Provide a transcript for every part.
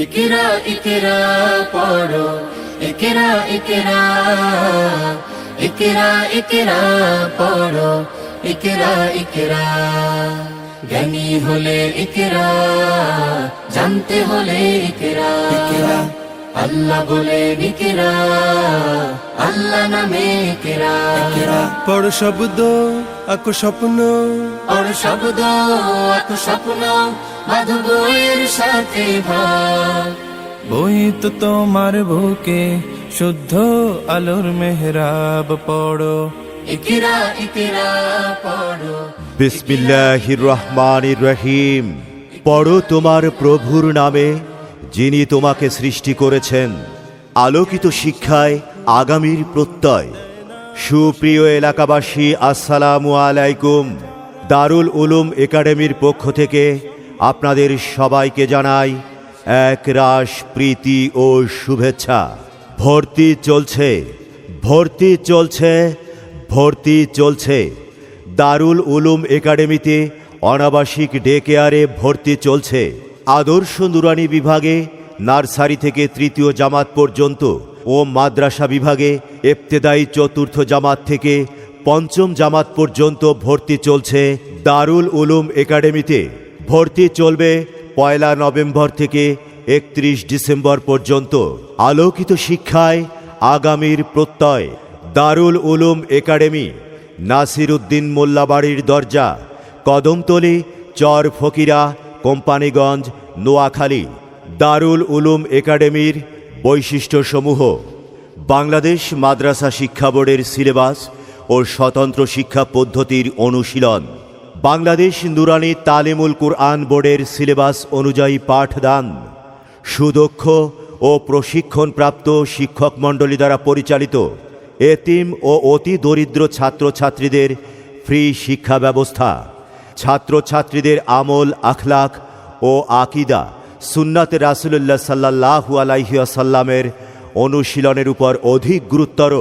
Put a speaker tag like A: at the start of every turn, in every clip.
A: ইকরা ইকরা পড়ো, ইকরা ইকরা, ইকরা ইকরা পড়ো, ইকরা ইকরা। জ্ঞানী হলে ইকরা, জানতে হলে ইকরা। আল্লাহ বলে ইকরা, আল্লাহ নামে ইকরা।
B: পড় শব্দ আঁকো স্বপ্ন,
A: পড় শব্দ আঁকো স্বপ্ন, বাঁধো বইয়ের সাথে ভাগ।
B: বই তো তোমার বুকে শুদ্ধ আলোর মেহরাব। পড়ো
A: ইকরা ইকরা পড়ো।
C: বিসমিল্লাহির রহমানির রহিম। পড়ো তোমার প্রভুর নামে, যিনি তোমাকে সৃষ্টি করেছেন। আলোকিত শিক্ষায় আগামীর প্রত্যয়। সুপ্রিয় এলাকাবাসী, আসসালামু আলাইকুম। দারুল উলুম একাডেমির পক্ষ থেকে আপনাদের সবাইকে জানাই একরাশ প্রীতি ও শুভেচ্ছা। ভর্তি চলছে, ভর্তি চলছে, ভর্তি চলছে। দারুল উলুম একাডেমিতে অনাবাসিক ডে কেয়ারে ভর্তি চলছে। আদর্শ নুরানি বিভাগে নার্সারি থেকে তৃতীয় জামাত পর্যন্ত ও মাদ্রাসা বিভাগে ইবতেদায়ী চতুর্থ জামাত থেকে পঞ্চম জামাত পর্যন্ত ভর্তি চলছে দারুল উলুম একাডেমিতে। ভর্তি চলবে 1 নভেম্বর থেকে 31 ডিসেম্বর পর্যন্ত। আলোকিত শিক্ষায় আগামীর প্রত্যয়। দারুল উলুম একাডেমি, নাসির উদ্দিন মোল্লা বাড়ির দরজা, কদমতলী, চর ফকিরা, কোম্পানিগঞ্জ, নোয়াখালী। দারুল উলুম একাডেমির বৈশিষ্ট্যসমূহ: বাংলাদেশ মাদ্রাসা শিক্ষা বোর্ডের সিলেবাস ও স্বতন্ত্র শিক্ষা পদ্ধতির অনুশীলন, বাংলাদেশ নুরানি তালিমুল কুরআন বোর্ডের সিলেবাস অনুযায়ী পাঠদান, সুদক্ষ ও প্রশিক্ষণপ্রাপ্ত শিক্ষক মণ্ডলী দ্বারা পরিচালিত এতিম ও অতি দরিদ্র ছাত্রছাত্রীদের ফ্রি শিক্ষা ব্যবস্থা, ছাত্রছাত্রীদের আমল, আখলাক ও আকিদা, সুন্নাতে রাসূলুল্লাহ সাল্লাল্লাহু আলাইহি ওয়াসাল্লামের অনুশীলনের উপর অধিক গুরুত্বর,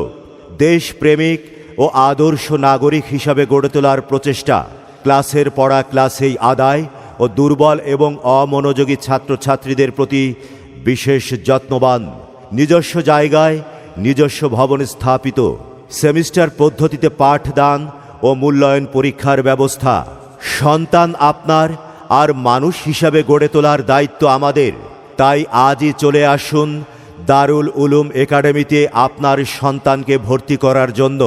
C: দেশপ্রেমিক ও আদর্শ নাগরিক হিসাবে গড়ে তোলার প্রচেষ্টা, ক্লাসের পড়া ক্লাসেই আদায় ও দুর্বল এবং অমনোযোগী ছাত্রছাত্রীদের প্রতি বিশেষ যত্নবান, নিজস্ব জায়গায় নিজস্ব ভবন স্থাপিত, সেমিস্টার পদ্ধতিতে পাঠদান ও মূল্যায়ন পরীক্ষার ব্যবস্থা। সন্তান আপনার, আর মানুষ হিসাবে গড়ে তোলার দায়িত্ব আমাদের। তাই আজই চলে আসুন দারুল উলুম একাডেমিতে আপনার সন্তানকে ভর্তি করার জন্য।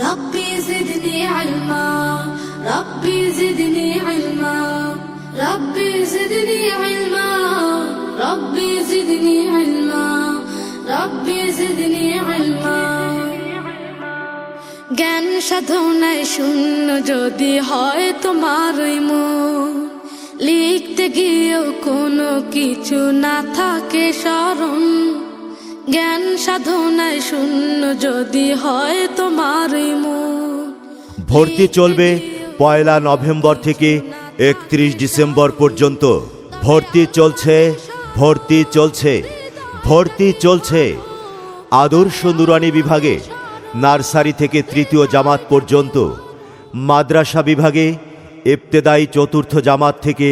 D: রব্বি জিদনি ইলমা, রব্বি জিদনি ইলমা, রব্বি জিদনি ইলমা, রব্বি জিদনি ইলমা, রব্বি জিদনি ইলমা। জ্ঞান সাধনায় শূন্য যদি হয় তোমার মন, লিখতে গিয়েও কোনো কিছু না থাকে স্মরণ। জ্ঞান সাধনায় শূন্য যদি হয় তোমার মন।
C: ভর্তি চলবে 1 নভেম্বর থেকে 31 ডিসেম্বর পর্যন্ত। ভর্তি চলছে, ভর্তি চলছে, ভর্তি চলছে। আদর্শ নুরানি বিভাগে নার্সারি থেকে তৃতীয় জামাত পর্যন্ত, মাদ্রাসা বিভাগে ইবতেদায়ী চতুর্থ জামাত থেকে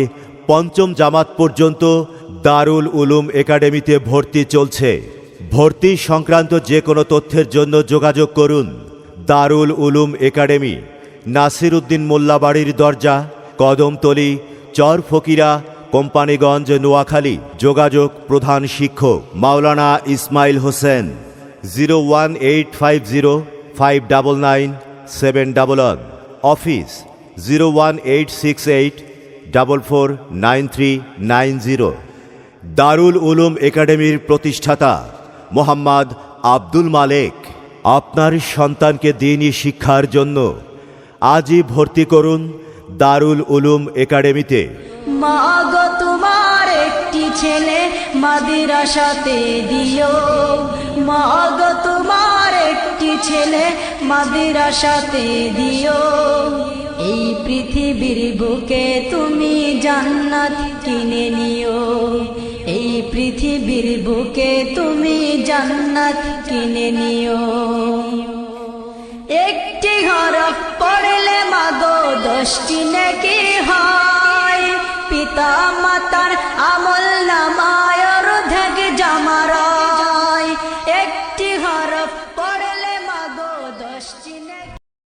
C: পঞ্চম জামাত পর্যন্ত দারুল উলুম একাডেমিতে ভর্তি চলছে। ভর্তি সংক্রান্ত যে কোনো তথ্যের জন্য যোগাযোগ করুন। দারুল উলুম একাডেমি, নাসির উদ্দিন মোল্লা বাড়ির দরজা, কদমতলী, চর ফকিরা, কোম্পানিগঞ্জ, নোয়াখালী। যোগাযোগ প্রধান শিক্ষক মাওলানা ইসমাইল হোসেন। 01850599711। অফিস 01868449390। দারুল উলুম একাডেমির প্রতিষ্ঠাতা মোহাম্মদ আব্দুল মালেক। আপনার সন্তানকে দ্বীনি শিক্ষার জন্য আজই ভর্তি করুন দারুল উলুম একাডেমিতে।
E: মা গো তোমার একটি ছেলে মাদ্রাসাতে দিও, মা গো তোমার একটি ছেলে মাদ্রাসাতে দিও। এই পৃথিবীর বুকে তুমি জান্নাত কিনে নিও, এই পৃথিবীর বুকে তুমি জান্নাত কিনে নিও। একটি হরফ পড়লে মাগো 10টি নেকি হয়, পিতা মাতার আমল নামায় আমার হয় একটি হরফ পড়ে